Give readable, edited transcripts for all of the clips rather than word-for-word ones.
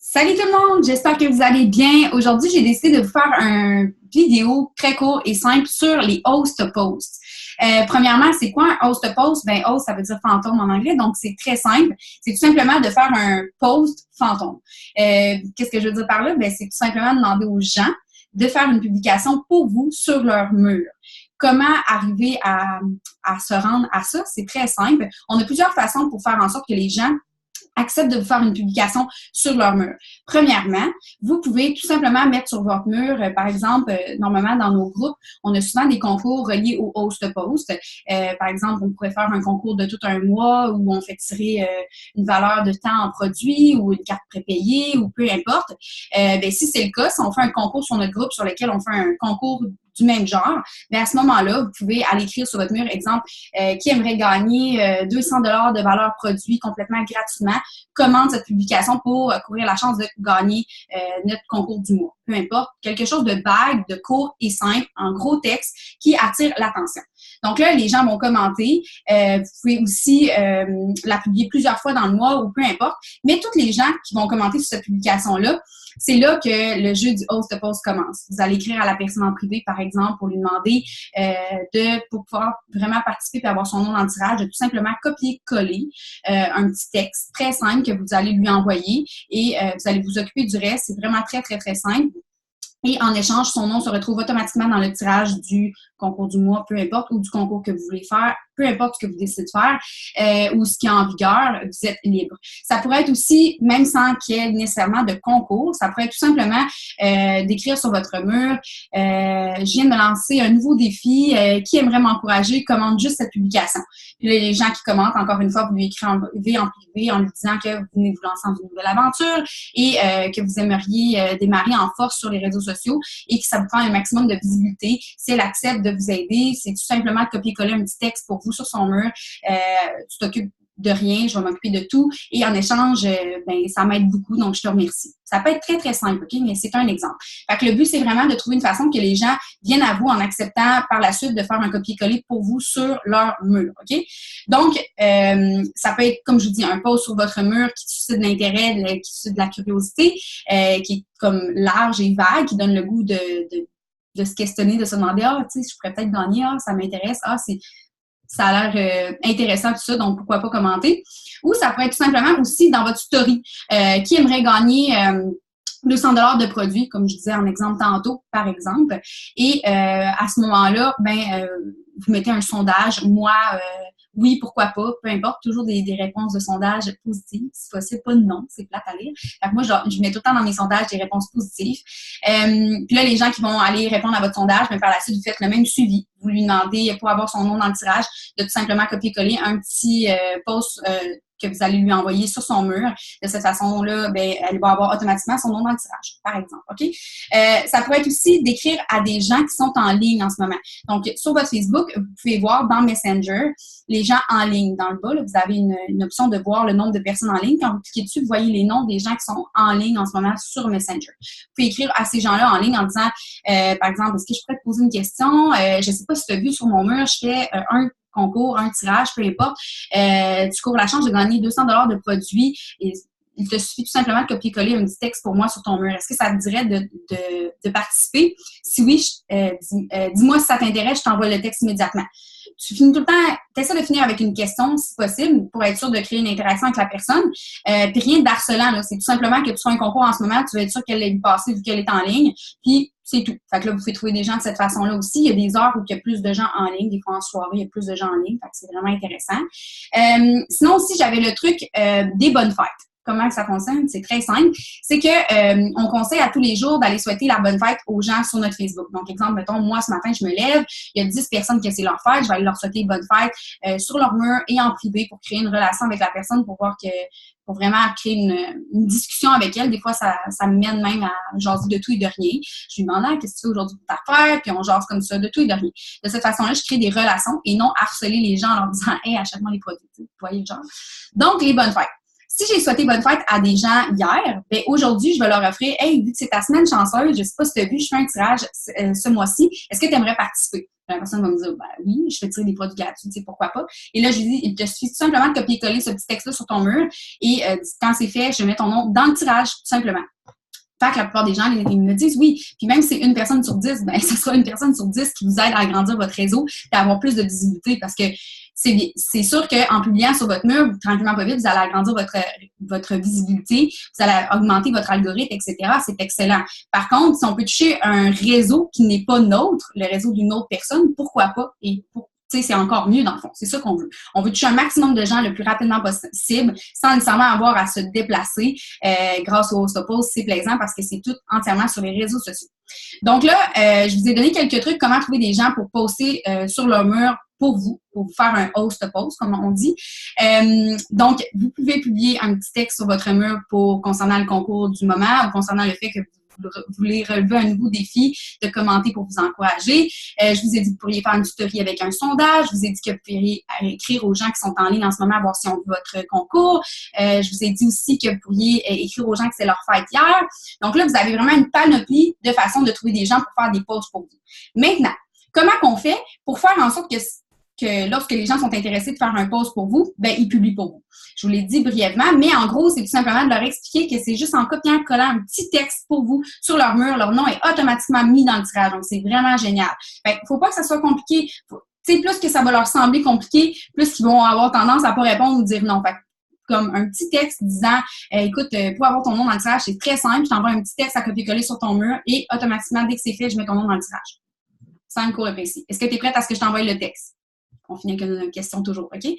Salut tout le monde, j'espère que vous allez bien. Aujourd'hui, j'ai décidé de vous faire une vidéo très court et simple sur les host posts. Premièrement, c'est quoi un host post? Ben, host, ça veut dire fantôme en anglais, donc c'est très simple. C'est tout simplement de faire un post fantôme. Qu'est-ce que je veux dire par là? Ben, c'est tout simplement demander aux gens de faire une publication pour vous sur leur mur. Comment arriver à se rendre à ça? C'est très simple. On a plusieurs façons pour faire en sorte que les gens acceptent de vous faire une publication sur leur mur. Premièrement, vous pouvez tout simplement mettre sur votre mur, par exemple, normalement dans nos groupes, on a souvent des concours reliés au host post. Par exemple, on pourrait faire un concours de tout un mois où on fait tirer une valeur de temps en produit ou une carte prépayée ou peu importe. Ben, si c'est le cas, si on fait un concours sur notre groupe sur lequel on fait un concours du même genre, bien à ce moment-là, vous pouvez aller écrire sur votre mur, exemple, qui aimerait gagner 200 $ de valeur produit complètement gratuitement, commande cette publication pour courir la chance de gagner notre concours du mois. Peu importe, quelque chose de vague, de court et simple, en gros texte, qui attire l'attention. Donc là, les gens vont commenter. Vous pouvez aussi la publier plusieurs fois dans le mois ou peu importe. Mais tous les gens qui vont commenter sur cette publication-là, c'est là que le jeu du host post commence. Vous allez écrire à la personne en privé, par exemple, pour lui demander pour pouvoir vraiment participer et avoir son nom dans le tirage, de tout simplement copier-coller un petit texte très simple que vous allez lui envoyer et vous allez vous occuper du reste. C'est vraiment très, très, très simple. Et en échange, son nom se retrouve automatiquement dans le tirage du concours du mois, peu importe, ou du concours que vous voulez faire, peu importe ce que vous décidez de faire, ou ce qui est en vigueur, vous êtes libre. Ça pourrait être aussi, même sans qu'il y ait nécessairement de concours, ça pourrait être tout simplement d'écrire sur votre mur « Je viens de me lancer un nouveau défi, qui aimerait m'encourager, commande juste cette publication. » Puis là, les gens qui commentent, encore une fois, vous lui écrivez en privé en lui disant que vous venez de vous lancer dans une nouvelle aventure et que vous aimeriez démarrer en force sur les réseaux sociaux et que ça vous prend un maximum de visibilité. Si elle accepte de vous aider, c'est tout simplement de copier-coller un petit texte pour vous sur son mur. Tu t'occupes de rien, je vais m'occuper de tout. Et en échange, ben, ça m'aide beaucoup, donc je te remercie. Ça peut être très, très simple, OK? Mais c'est un exemple. Fait que le but, c'est vraiment de trouver une façon que les gens viennent à vous en acceptant par la suite de faire un copier-coller pour vous sur leur mur, OK? Donc, ça peut être, comme je vous dis, un post sur votre mur qui suscite de l'intérêt, qui suscite de la curiosité, qui est comme large et vague, qui donne le goût de se questionner, de se demander, tu sais, je pourrais peut-être gagner, ça m'intéresse, ça a l'air intéressant tout ça, donc pourquoi pas commenter. Ou ça pourrait être tout simplement aussi dans votre story. Qui aimerait gagner 200 $ de produits, comme je disais en exemple tantôt, par exemple. Et à ce moment-là, vous mettez un sondage, moi, oui, pourquoi pas, peu importe, toujours des réponses de sondage positives, si possible, pas de non, c'est plate à lire. Fait que moi, je mets tout le temps dans mes sondages des réponses positives. Puis là, les gens qui vont aller répondre à votre sondage, par la suite, vous faites le même suivi. Vous lui demandez, pour avoir son nom dans le tirage, de tout simplement copier-coller un petit post que vous allez lui envoyer sur son mur. De cette façon-là, elle va avoir automatiquement son nom dans le tirage, par exemple. OK? Ça pourrait être aussi d'écrire à des gens qui sont en ligne en ce moment. Donc, sur votre Facebook, vous pouvez voir dans Messenger les gens en ligne. Dans le bas, là, vous avez une option de voir le nombre de personnes en ligne. Quand vous cliquez dessus, vous voyez les noms des gens qui sont en ligne en ce moment sur Messenger. Vous pouvez écrire à ces gens-là en ligne en disant, par exemple, est-ce que je pourrais te poser une question? Je ne sais pas si tu as vu sur mon mur, je fais un concours, un tirage, peu importe. Tu cours la chance de gagner 200 $ de produits et il te suffit tout simplement de copier-coller un petit texte pour moi sur ton mur. Est-ce que ça te dirait de participer? Si oui, dis-moi si ça t'intéresse, je t'envoie le texte immédiatement. Tu finis tout le temps, tu essaies de finir avec une question, si possible, pour être sûr de créer une interaction avec la personne. Puis rien d'harcelant, là. C'est tout simplement que tu sois un concours en ce moment, tu vas être sûr qu'elle est passée vu qu'elle est en ligne. Puis c'est tout. Fait que là, vous pouvez trouver des gens de cette façon-là aussi. Il y a des heures où il y a plus de gens en ligne. Des fois, en soirée, il y a plus de gens en ligne. Fait que c'est vraiment intéressant. Sinon aussi, j'avais le truc des bonnes fêtes. Comment ça fonctionne? C'est très simple. C'est que on conseille à tous les jours d'aller souhaiter la bonne fête aux gens sur notre Facebook. Donc, exemple, mettons, moi, ce matin, je me lève, il y a 10 personnes que c'est leur fête, je vais aller leur souhaiter bonne fête sur leur mur et en privé pour créer une relation avec la personne pour voir que pour vraiment créer une discussion avec elle. Des fois, ça me mène même à jaser de tout et de rien. Je lui demande qu'est-ce que tu fais aujourd'hui pour ta fête, puis on jase comme ça de tout et de rien. De cette façon-là, je crée des relations et non harceler les gens en leur disant « Hey, achète-moi les produits. » Vous voyez le genre? Donc, les bonnes fêtes. Si j'ai souhaité bonne fête à des gens hier, ben aujourd'hui, je vais leur offrir, hey, vu que c'est ta semaine chanceuse, je sais pas si tu as vu, je fais un tirage ce mois-ci, est-ce que tu aimerais participer? La personne va me dire, ben oui, je fais tirer des produits gratuits, tu sais, pourquoi pas. Et là, je lui dis, il te suffit tout simplement de copier-coller ce petit texte-là sur ton mur et quand c'est fait, je mets ton nom dans le tirage, tout simplement. Fait que la plupart des gens, ils me disent oui. Puis même si c'est une personne sur 10, ben ce sera une personne sur 10 qui vous aide à agrandir votre réseau et à avoir plus de visibilité parce que c'est sûr qu'en publiant sur votre mur, tranquillement pas vite, vous allez agrandir votre visibilité, vous allez augmenter votre algorithme, etc. C'est excellent. Par contre, si on peut toucher un réseau qui n'est pas nôtre, le réseau d'une autre personne, pourquoi pas? Et c'est encore mieux dans le fond. C'est ça qu'on veut. On veut toucher un maximum de gens le plus rapidement possible sans nécessairement avoir à se déplacer grâce au Hostopause. C'est plaisant parce que c'est tout entièrement sur les réseaux sociaux. Donc là, je vous ai donné quelques trucs comment trouver des gens pour poster sur leur mur pour vous faire un Hostopause, comme on dit. Donc, vous pouvez publier un petit texte sur votre mur concernant le concours du moment ou concernant le fait que vous voulez relever un nouveau défi, de commenter pour vous encourager. Je vous ai dit que vous pourriez faire une tutorie avec un sondage. Je vous ai dit que vous pourriez écrire aux gens qui sont en ligne en ce moment, voir si on veut votre concours. Je vous ai dit aussi que vous pourriez écrire aux gens que c'est leur fête hier. Donc là, vous avez vraiment une panoplie de façons de trouver des gens pour faire des posts pour vous. Maintenant, comment qu'on fait pour faire en sorte que lorsque les gens sont intéressés de faire un post pour vous, ben ils publient pour vous. Je vous l'ai dit brièvement, mais en gros, c'est tout simplement de leur expliquer que c'est juste en copiant-collant un petit texte pour vous sur leur mur, leur nom est automatiquement mis dans le tirage. Donc, c'est vraiment génial. Fait faut pas que ça soit compliqué. Tu sais, plus que ça va leur sembler compliqué, plus qu'ils vont avoir tendance à pas répondre ou dire non. Fait comme un petit texte disant écoute, pour avoir ton nom dans le tirage, c'est très simple. Je t'envoie un petit texte à copier-coller sur ton mur et automatiquement, dès que c'est fait, je mets ton nom dans le tirage. Simple, court et précis. Est-ce que tu es prête à ce que je t'envoie le texte? On finit avec une question toujours, OK?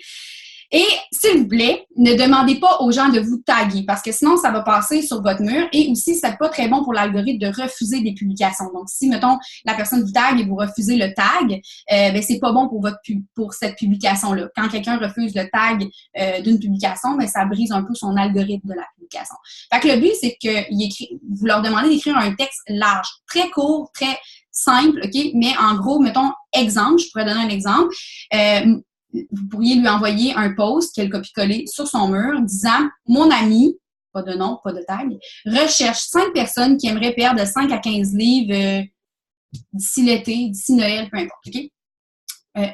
Et s'il vous plaît, ne demandez pas aux gens de vous taguer parce que sinon, ça va passer sur votre mur et aussi, c'est pas très bon pour l'algorithme de refuser des publications. Donc, si, mettons, la personne vous tag et vous refusez le tag, ben c'est pas bon pour cette publication-là. Quand quelqu'un refuse le tag d'une publication, ben ça brise un peu son algorithme de la publication. Fait que le but, c'est que vous leur demandez d'écrire un texte large, très court, très simple, OK? Mais en gros, mettons, exemple, je pourrais donner un exemple. Vous pourriez lui envoyer un post qu'elle copie-coller sur son mur disant « Mon ami, pas de nom, pas de tag, recherche 5 personnes qui aimeraient perdre de 5 à 15 livres d'ici l'été, d'ici Noël, peu importe. OK?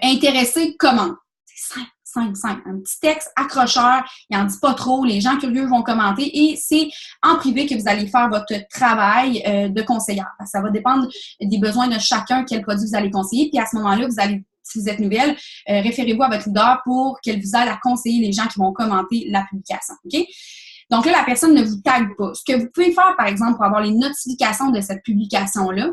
Intéressé, comment? » C'est simple. Un petit texte accrocheur, il n'en dit pas trop, les gens curieux vont commenter et c'est en privé que vous allez faire votre travail de conseillère. Ça va dépendre des besoins de chacun, quel produit vous allez conseiller. Puis à ce moment-là, vous allez, si vous êtes nouvelle, référez-vous à votre leader pour qu'elle vous aide à conseiller les gens qui vont commenter la publication. OK? Donc là, la personne ne vous tague pas. Ce que vous pouvez faire, par exemple, pour avoir les notifications de cette publication-là,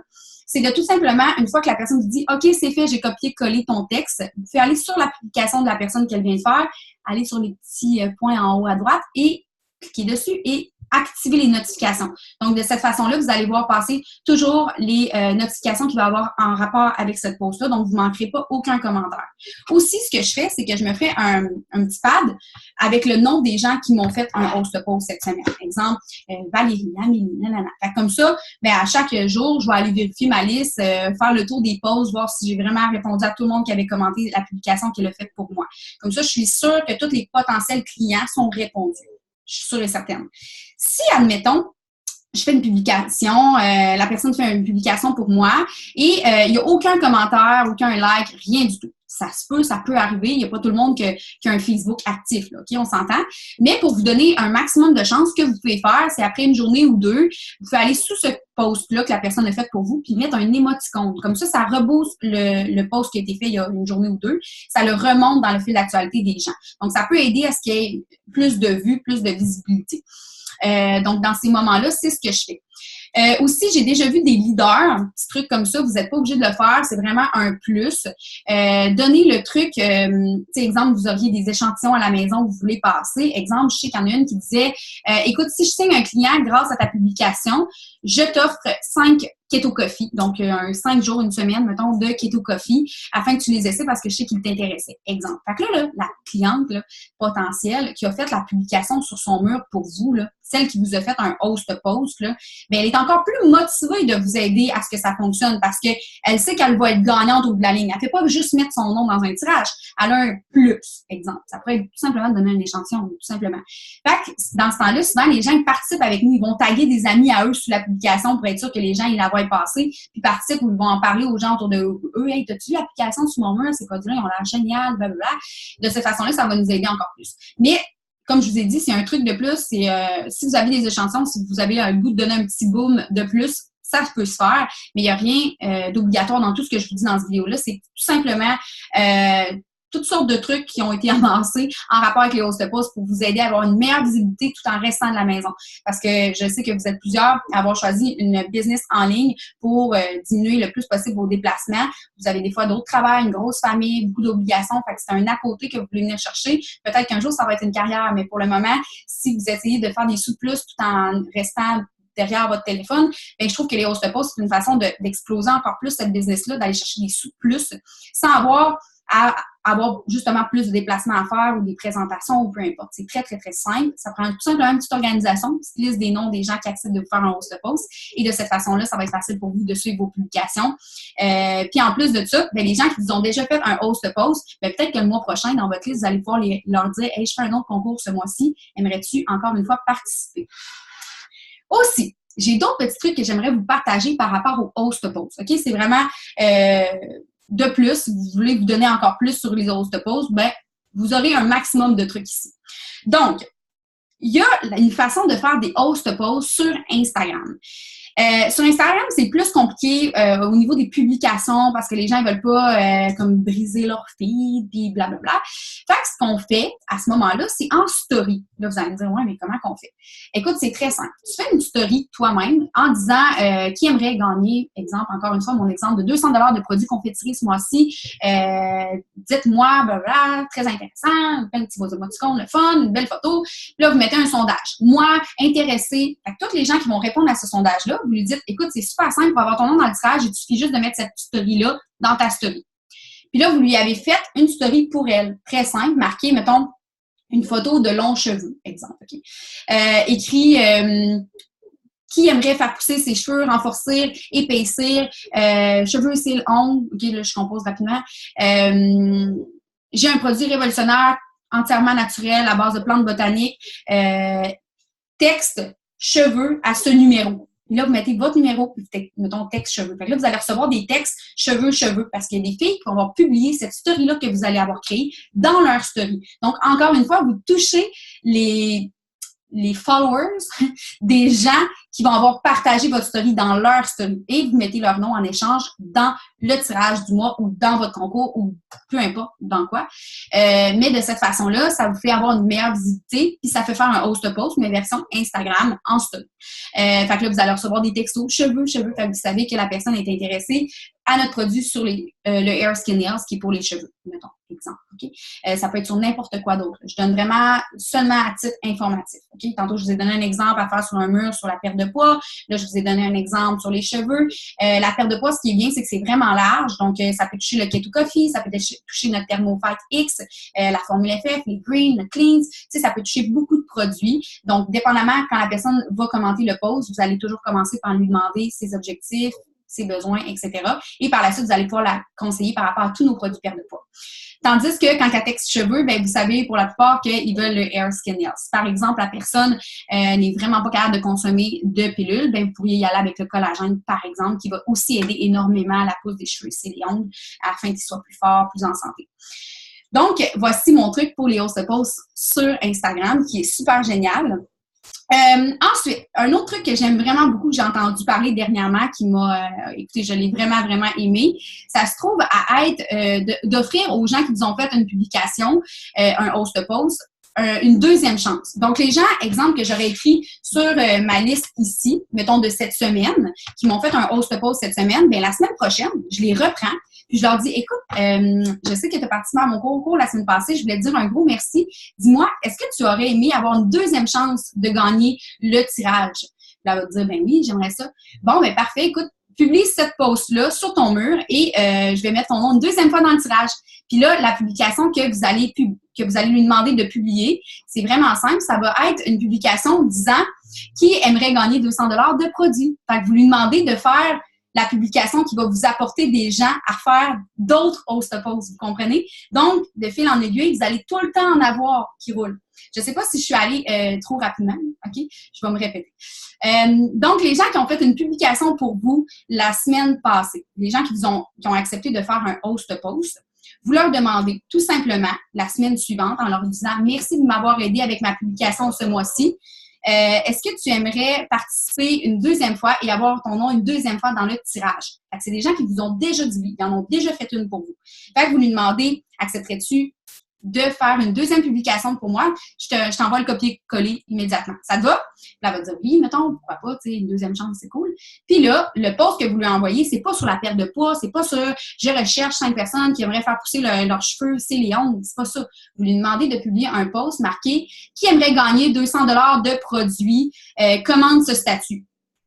c'est de tout simplement, une fois que la personne vous dit « OK, c'est fait, j'ai copié-collé ton texte », vous pouvez aller sur la publication de la personne qu'elle vient de faire, aller sur les petits points en haut à droite et cliquer dessus et activer les notifications. Donc, de cette façon-là, vous allez voir passer toujours les notifications qui vont avoir en rapport avec cette post-là. Donc, vous ne manquerez pas aucun commentaire. Aussi, ce que je fais, c'est que je me fais un petit pad avec le nom des gens qui m'ont fait un host post cette semaine. Exemple, Valérie, Amélie, nanana. Fait comme ça, ben, à chaque jour, je vais aller vérifier ma liste, faire le tour des posts, voir si j'ai vraiment répondu à tout le monde qui avait commenté la publication qu'elle a faite pour moi. Comme ça, je suis sûre que tous les potentiels clients sont répondus. Je suis sûre et certaine. Si, admettons, je fais une publication, la personne fait une publication pour moi et il n'y a aucun commentaire, aucun like, rien du tout. Ça peut arriver. Il n'y a pas tout le monde qui a un Facebook actif, là, OK? On s'entend. Mais pour vous donner un maximum de chance, ce que vous pouvez faire, c'est après une journée ou deux, vous pouvez aller sous ce post-là que la personne a fait pour vous, puis mettre un émoticône. Comme ça rebooste le post qui a été fait il y a une journée ou deux. Ça le remonte dans le fil d'actualité des gens. Donc, ça peut aider à ce qu'il y ait plus de vues, plus de visibilité. Donc, dans ces moments-là, c'est ce que je fais. Aussi, j'ai déjà vu des leaders, un petit truc comme ça, vous n'êtes pas obligé de le faire, c'est vraiment un plus. Donnez le truc, tu sais, exemple, vous auriez des échantillons à la maison que vous voulez passer. Exemple, je sais qu'il y en a une qui disait, écoute, si je signe un client grâce à ta publication, je t'offre 5 Keto Coffee, donc 5 jours, une semaine, mettons, de Keto Coffee, afin que tu les essaies parce que je sais qu'il t'intéressait. Exemple. Fait que là, la cliente là, potentielle qui a fait la publication sur son mur pour vous, là, celle qui vous a fait un host post, là, bien, elle est encore plus motivée de vous aider à ce que ça fonctionne parce qu'elle sait qu'elle va être gagnante au bout de la ligne. Elle ne fait pas juste mettre son nom dans un tirage. Elle a un plus, exemple. Ça pourrait être tout simplement donner un échantillon, tout simplement. Fait que dans ce temps-là, souvent, les gens ils participent avec nous. Ils vont taguer des amis à eux sous la publication pour être sûr que les gens, ils la voient passer, puis participent ou ils vont en parler aux gens autour de eux. Hey, t'as-tu vu l'application sur mon mur? Ces produits-là, ils ont l'air génial, blablabla. De cette façon-là, ça va nous aider encore plus. Mais comme je vous ai dit, c'est un truc de plus. C'est si vous avez des échantillons, si vous avez un goût de donner un petit boom de plus, ça peut se faire, mais il n'y a rien d'obligatoire dans tout ce que je vous dis dans cette vidéo-là. C'est tout simplement toutes sortes de trucs qui ont été avancés en rapport avec les host posts pour vous aider à avoir une meilleure visibilité tout en restant de la maison. Parce que je sais que vous êtes plusieurs à avoir choisi une business en ligne pour diminuer le plus possible vos déplacements. Vous avez des fois d'autres travails, une grosse famille, beaucoup d'obligations. Fait que c'est un à côté que vous voulez venir chercher. Peut-être qu'un jour, ça va être une carrière, mais pour le moment, si vous essayez de faire des sous de plus tout en restant derrière votre téléphone, bien, je trouve que les host posts, c'est une façon d'exploser encore plus cette business-là, d'aller chercher des sous plus sans avoir à avoir justement plus de déplacements à faire ou des présentations ou peu importe. C'est très, très, très simple. Ça prend tout simplement une petite organisation, une petite liste des noms des gens qui acceptent de vous faire un host post. Et de cette façon-là, ça va être facile pour vous de suivre vos publications. Puis en plus de ça, bien, les gens qui vous ont déjà fait un host post, bien, peut-être que le mois prochain, dans votre liste, vous allez pouvoir leur dire « Hey, je fais un autre concours ce mois-ci. Aimerais-tu encore une fois participer? » Aussi, j'ai d'autres petits trucs que j'aimerais vous partager par rapport au host post. OK? C'est vraiment de plus. Si vous voulez vous donner encore plus sur les host posts, ben, vous aurez un maximum de trucs ici. Donc, il y a une façon de faire des host posts sur Instagram. Sur Instagram, c'est plus compliqué au niveau des publications parce que les gens ne veulent pas comme briser leur feed puis blablabla. Fait que ce qu'on fait à ce moment-là, c'est en story. Là, vous allez me dire, ouais, mais comment qu'on fait? Écoute, c'est très simple. Tu fais une story toi-même en disant qui aimerait gagner, exemple, encore une fois, mon exemple de 200 $ de produits confiterie ce mois-ci. Dites-moi, blablabla, très intéressant, un petit émoticône, le fun, une belle photo. Puis là, vous mettez un sondage. Moi, intéressé. Fait que tous les gens qui vont répondre à ce sondage-là, vous lui dites, écoute, c'est super simple pour avoir ton nom dans le tirage, il suffit juste de mettre cette story-là dans ta story. Puis là, vous lui avez fait une story pour elle, très simple, marquée, mettons, une photo de longs cheveux, exemple. Okay? Écrit qui aimerait faire pousser ses cheveux, renforcer, épaissir, cheveux, cils, ongles. OK, là, je compose rapidement. J'ai un produit révolutionnaire, entièrement naturel, à base de plantes botaniques. Texte, cheveux à ce numéro. Là, vous mettez votre numéro, puis mettons texte cheveux. Fait que là, vous allez recevoir des textes cheveux, parce qu'il y a des filles qui vont avoir publié cette story-là que vous allez avoir créée dans leur story. Donc, encore une fois, vous touchez les followers des gens qui vont avoir partagé votre story dans leur story et vous mettez leur nom en échange dans le tirage du mois ou dans votre concours ou peu importe dans quoi. Mais de cette façon-là, ça vous fait avoir une meilleure visibilité puis ça fait faire un host post, mais version Instagram en story. Fait que là, vous allez recevoir des textos cheveux. Fait que vous savez que la personne est intéressée à notre produit sur le Hair Skin Nails qui est pour les cheveux, mettons, exemple. Okay? Ça peut être sur n'importe quoi d'autre. Je donne vraiment seulement à titre informatif. Okay? Tantôt, je vous ai donné un exemple à faire sur un mur sur la perte de poids. Là, je vous ai donné un exemple sur les cheveux. La perte de poids, ce qui est bien, c'est que c'est vraiment large. Donc, ça peut toucher le Keto Coffee, ça peut toucher notre Thermofight X, la Formule FF, les Green, le Cleans. Tu sais, ça peut toucher beaucoup de produits. Donc, dépendamment, quand la personne va commenter le post, vous allez toujours commencer par lui demander ses objectifs, ses besoins, etc. Et par la suite, vous allez pouvoir la conseiller par rapport à tous nos produits perte de poids. Tandis que quand elle texte cheveux, ben vous savez pour la plupart qu'ils veulent le Hair Skin Nails. Si par exemple, la personne n'est vraiment pas capable de consommer de pilules, ben vous pourriez y aller avec le collagène, par exemple, qui va aussi aider énormément à la pousse des cheveux, c'est les ongles, afin qu'ils soient plus forts, plus en santé. Donc, voici mon truc pour les host posts sur Instagram, qui est super génial. Ensuite, un autre truc que j'aime vraiment beaucoup, que j'ai entendu parler dernièrement, qui m'a, écoutez, je l'ai vraiment, vraiment aimé, ça se trouve à être d'offrir aux gens qui vous ont fait une publication, un host post, une deuxième chance. Donc, les gens, exemple, que j'aurais écrit sur ma liste ici, mettons de cette semaine, qui m'ont fait un host post cette semaine, bien, la semaine prochaine, je les reprends. Puis je leur dis, écoute, je sais que tu as participé à mon concours la semaine passée, je voulais te dire un gros merci. Dis-moi, est-ce que tu aurais aimé avoir une deuxième chance de gagner le tirage? Puis elle va te dire, ben oui, j'aimerais ça. Bon, ben parfait, écoute, publie cette post-là sur ton mur et je vais mettre ton nom une deuxième fois dans le tirage. Puis là, la publication que vous allez lui demander de publier, c'est vraiment simple. Ça va être une publication disant qui aimerait gagner 200 $ de produits. Fait que vous lui demandez de faire la publication qui va vous apporter des gens à faire d'autres host posts, vous comprenez? Donc, de fil en aiguille, vous allez tout le temps en avoir qui roulent. Je ne sais pas si je suis allée trop rapidement, OK? Je vais me répéter. Donc, les gens qui ont fait une publication pour vous la semaine passée, les gens qui ont accepté de faire un host post, vous leur demandez tout simplement la semaine suivante en leur disant « Merci de m'avoir aidé avec ma publication ce mois-ci. Est-ce que tu aimerais participer une deuxième fois et avoir ton nom une deuxième fois dans le tirage? » Fait que c'est des gens qui vous ont déjà dit oui, ils en ont déjà fait une pour vous. Fait que vous lui demandez « Accepterais-tu de faire une deuxième publication pour moi? Je t'envoie le copier-coller immédiatement. Ça te va? » Là, elle va dire oui, mettons, pourquoi pas, tu sais, une deuxième chance, c'est cool. Puis là, le post que vous lui envoyez, c'est pas sur la perte de poids, c'est pas sur je recherche 5 personnes qui aimeraient faire pousser leurs cheveux, c'est les ongles, c'est pas ça. Vous lui demandez de publier un post marqué qui aimerait gagner 200 $ de produits, commande ce statut.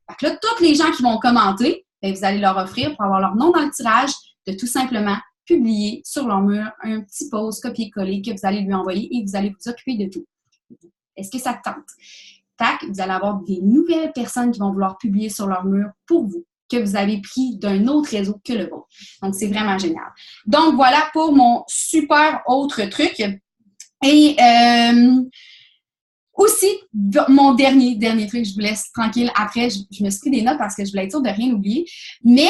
Fait que là, tous les gens qui vont commenter, bien, vous allez leur offrir pour avoir leur nom dans le tirage de tout simplement publier sur leur mur un petit post copier-coller que vous allez lui envoyer et vous allez vous occuper de tout. Est-ce que ça te tente? Tac, vous allez avoir des nouvelles personnes qui vont vouloir publier sur leur mur pour vous, que vous avez pris d'un autre réseau que le vôtre. Donc, c'est vraiment génial. Donc, voilà pour mon super autre truc. Et aussi, mon dernier truc, je vous laisse tranquille. Après, je me suis pris des notes parce que je voulais être sûre de rien oublier. Mais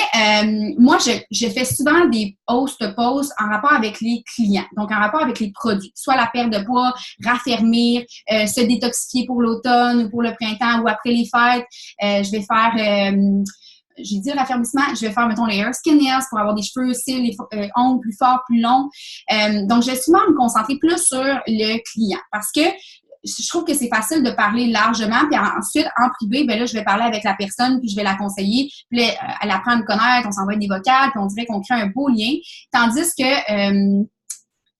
moi, je fais souvent des host posts en rapport avec les clients, donc en rapport avec les produits. Soit la perte de poids, raffermir, se détoxifier pour l'automne ou pour le printemps ou après les fêtes. Je vais faire... j'ai dit raffermissement, je vais faire, mettons, les hair skin nails pour avoir des cheveux, cils, les ongles plus forts, plus longs. Donc, je vais souvent me concentrer plus sur le client parce que je trouve que c'est facile de parler largement, puis ensuite, en privé, ben là, je vais parler avec la personne, puis je vais la conseiller, puis là, elle apprend à me connaître, on s'envoie des vocales, puis on dirait qu'on crée un beau lien. Tandis que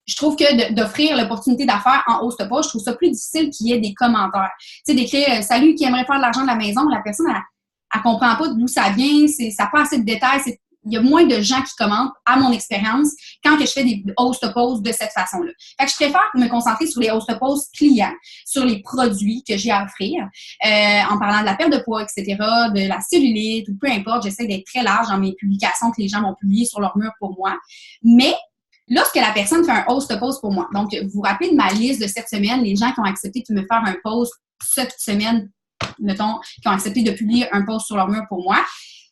je trouve que d'offrir l'opportunité d'affaires en host post, je trouve ça plus difficile qu'il y ait des commentaires. Tu sais, d'écrire « Salut, qui aimerait faire de l'argent de la maison », la personne, elle comprend pas d'où ça vient, ça n'a pas assez de détails, il y a moins de gens qui commentent, à mon expérience, quand que je fais des host posts de cette façon-là. Fait que je préfère me concentrer sur les host posts clients, sur les produits que j'ai à offrir, en parlant de la perte de poids, etc., de la cellulite, ou peu importe, j'essaie d'être très large dans mes publications que les gens vont publier sur leur mur pour moi. Mais lorsque la personne fait un host post pour moi, donc vous vous rappelez de ma liste de cette semaine, les gens qui ont accepté de me faire un post cette semaine, mettons, qui ont accepté de publier un post sur leur mur pour moi.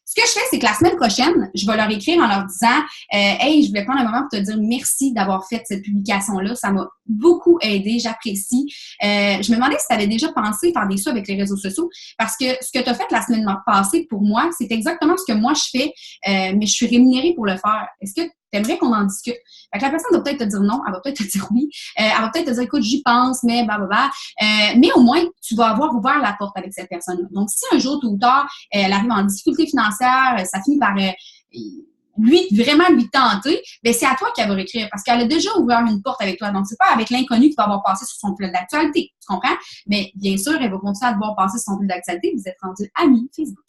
Ce que je fais, c'est que la semaine prochaine, je vais leur écrire en leur disant « Hey, je voulais prendre un moment pour te dire merci d'avoir fait cette publication-là. Ça m'a beaucoup aidé, j'apprécie. Je me demandais si tu avais déjà pensé faire des choses avec les réseaux sociaux parce que ce que tu as fait la semaine passée pour moi, c'est exactement ce que moi je fais, mais je suis rémunérée pour le faire. Est-ce que tu aimerais qu'on en discute? » Fait que la personne va peut-être te dire non, elle va peut-être te dire oui, elle va peut-être te dire « Écoute, j'y pense, mais blablabla. » Mais au moins, tu vas avoir ouvert la porte avec cette personne-là. Donc, si un jour, tôt ou tard, elle arrive en difficulté financière, ça finit par vraiment lui tenter, bien, c'est à toi qu'elle va réécrire parce qu'elle a déjà ouvert une porte avec toi. Donc, c'est pas avec l'inconnu qui va avoir passé sur son fil d'actualité. Tu comprends? Mais bien sûr, elle va continuer à devoir passer sur son fil d'actualité. Vous êtes rendus amis Facebook.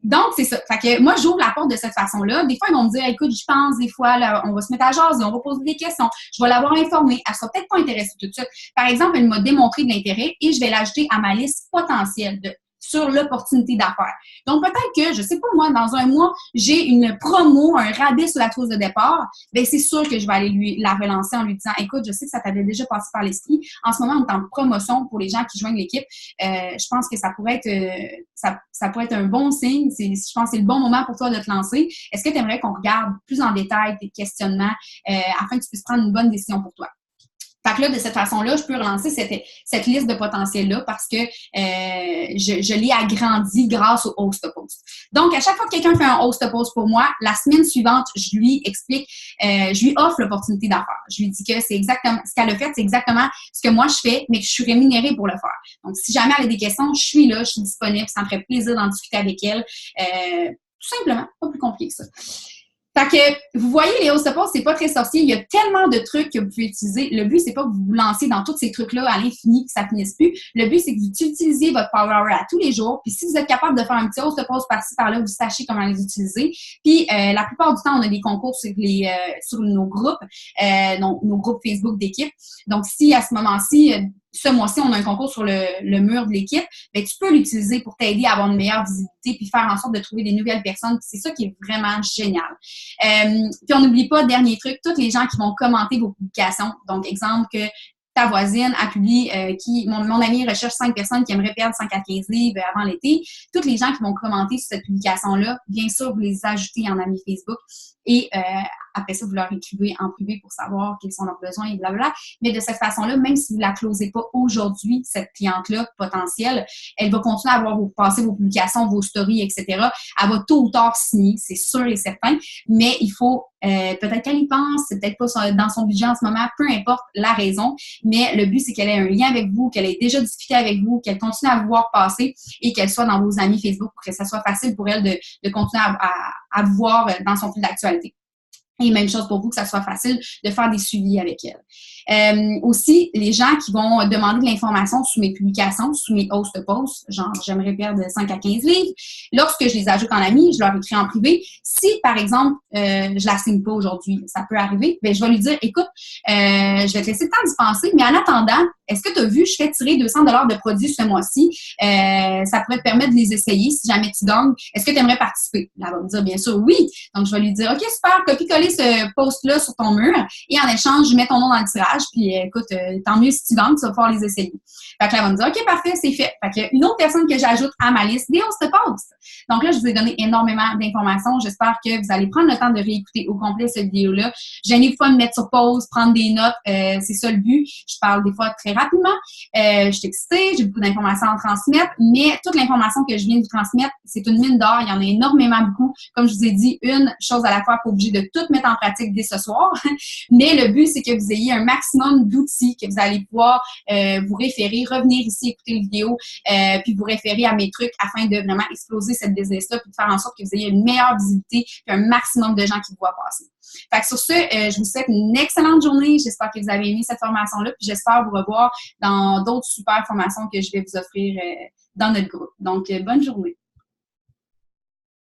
Donc, c'est ça. Fait que moi, j'ouvre la porte de cette façon-là. Des fois, ils vont me dire, écoute, je pense, des fois, là, on va se mettre à jaser, on va poser des questions. Je vais l'avoir informée. Elle sera peut-être pas intéressée tout de suite. Par exemple, elle m'a démontré de l'intérêt et je vais l'ajouter à ma liste potentielle sur l'opportunité d'affaires. Donc, peut-être que, je sais pas moi, dans un mois, j'ai une promo, un rabais sur la trousse de départ, bien, c'est sûr que je vais aller la relancer en lui disant, écoute, je sais que ça t'avait déjà passé par l'esprit. En ce moment, on est en promotion pour les gens qui joignent l'équipe. Je pense que ça pourrait être, ça pourrait être un bon signe. Je pense que c'est le bon moment pour toi de te lancer. Est-ce que tu aimerais qu'on regarde plus en détail tes questionnements afin que tu puisses prendre une bonne décision pour toi? Fait que là, de cette façon-là, je peux relancer cette liste de potentiels-là parce que je l'ai agrandi grâce au host post. Donc, à chaque fois que quelqu'un fait un host post pour moi, la semaine suivante, je lui explique, je lui offre l'opportunité d'affaires. Je lui dis que c'est exactement ce qu'elle a fait, c'est exactement ce que moi je fais, mais que je suis rémunérée pour le faire. Donc, si jamais elle a des questions, je suis là, je suis disponible, ça me ferait plaisir d'en discuter avec elle. Tout simplement, pas plus compliqué que ça. Fait que, vous voyez, les host posts, c'est pas très sorcier. Il y a tellement de trucs que vous pouvez utiliser. Le but, c'est pas que vous vous lancez dans tous ces trucs-là à l'infini, que ça finisse plus. Le but, c'est que vous utilisiez votre Power Hour à tous les jours. Puis si vous êtes capable de faire un petit host post par-ci, par-là, vous sachez comment les utiliser. Puis la plupart du temps, on a des concours sur nos groupes, nos groupes Facebook d'équipe. Donc, si à ce moment-ci, ce mois-ci, on a un concours sur le mur de l'équipe, bien, tu peux l'utiliser pour t'aider à avoir une meilleure visibilité puis faire en sorte de trouver des nouvelles personnes. C'est ça qui est vraiment génial. Puis on n'oublie pas, dernier truc, tous les gens qui vont commenter vos publications. Donc, exemple que ta voisine a publié, mon ami recherche 5 personnes qui aimeraient perdre 5 à 15 livres avant l'été. Tous les gens qui vont commenter sur cette publication-là, bien sûr, vous les ajoutez en amis Facebook et après ça, vous leur écrivez en privé pour savoir quels sont leurs besoins et blablabla. Mais de cette façon-là, même si vous ne la closez pas aujourd'hui, cette cliente-là potentielle, elle va continuer à passer vos publications, vos stories, etc. Elle va tôt ou tard signer, c'est sûr et certain, mais il faut peut-être qu'elle y pense, c'est peut-être pas dans son budget en ce moment, peu importe la raison, mais le but, c'est qu'elle ait un lien avec vous, qu'elle ait déjà discuté avec vous, qu'elle continue à vous voir passer et qu'elle soit dans vos amis Facebook pour que ça soit facile pour elle de continuer à vous voir dans son fil d'actualité. Et même chose pour vous, que ça soit facile de faire des suivis avec elle. Aussi, les gens qui vont demander de l'information sous mes publications, sous mes host posts, genre j'aimerais perdre 5 à 15 livres, lorsque je les ajoute en ami, je leur écris en privé. Si, par exemple, je la signe pas aujourd'hui, ça peut arriver, bien, je vais lui dire, écoute, je vais te laisser le temps d'y penser, mais en attendant, est-ce que tu as vu, je fais tirer 200 $ de produits ce mois-ci, ça pourrait te permettre de les essayer si jamais tu gagnes. Est-ce que tu aimerais participer? Là, elle va me dire, bien sûr, oui. Donc, je vais lui dire, OK, super, copie-coller ce post-là sur ton mur et en échange, je mets ton nom dans le tirage, puis écoute, tant mieux si tu gagnes, tu vas pouvoir les essayer. Fait que là, elle va me dire, OK, parfait, c'est fait. Fait que une autre personne que j'ajoute à ma liste, des host posts. Donc là, je vous ai donné énormément d'informations. J'espère que vous allez prendre le temps de réécouter au complet cette vidéo-là. Gênez-vous pas de mettre sur pause, prendre des notes, c'est ça le but. Je parle des fois très rapidement. Je suis excitée, j'ai beaucoup d'informations à transmettre, mais toute l'information que je viens de vous transmettre, c'est une mine d'or. Il y en a énormément beaucoup. Comme je vous ai dit, une chose à la fois, pas obligé de tout mettre en pratique dès ce soir. Mais le but, c'est que vous ayez un maximum d'outils que vous allez pouvoir vous référer, revenir ici, écouter les vidéos, puis vous référer à mes trucs afin de vraiment exploser cette business-là, puis de faire en sorte que vous ayez une meilleure visibilité, puis un maximum de gens qui vous voient passer. Fait que sur ce, je vous souhaite une excellente journée. J'espère que vous avez aimé cette formation-là, puis j'espère vous revoir dans d'autres super formations que je vais vous offrir dans notre groupe. Donc, bonne journée.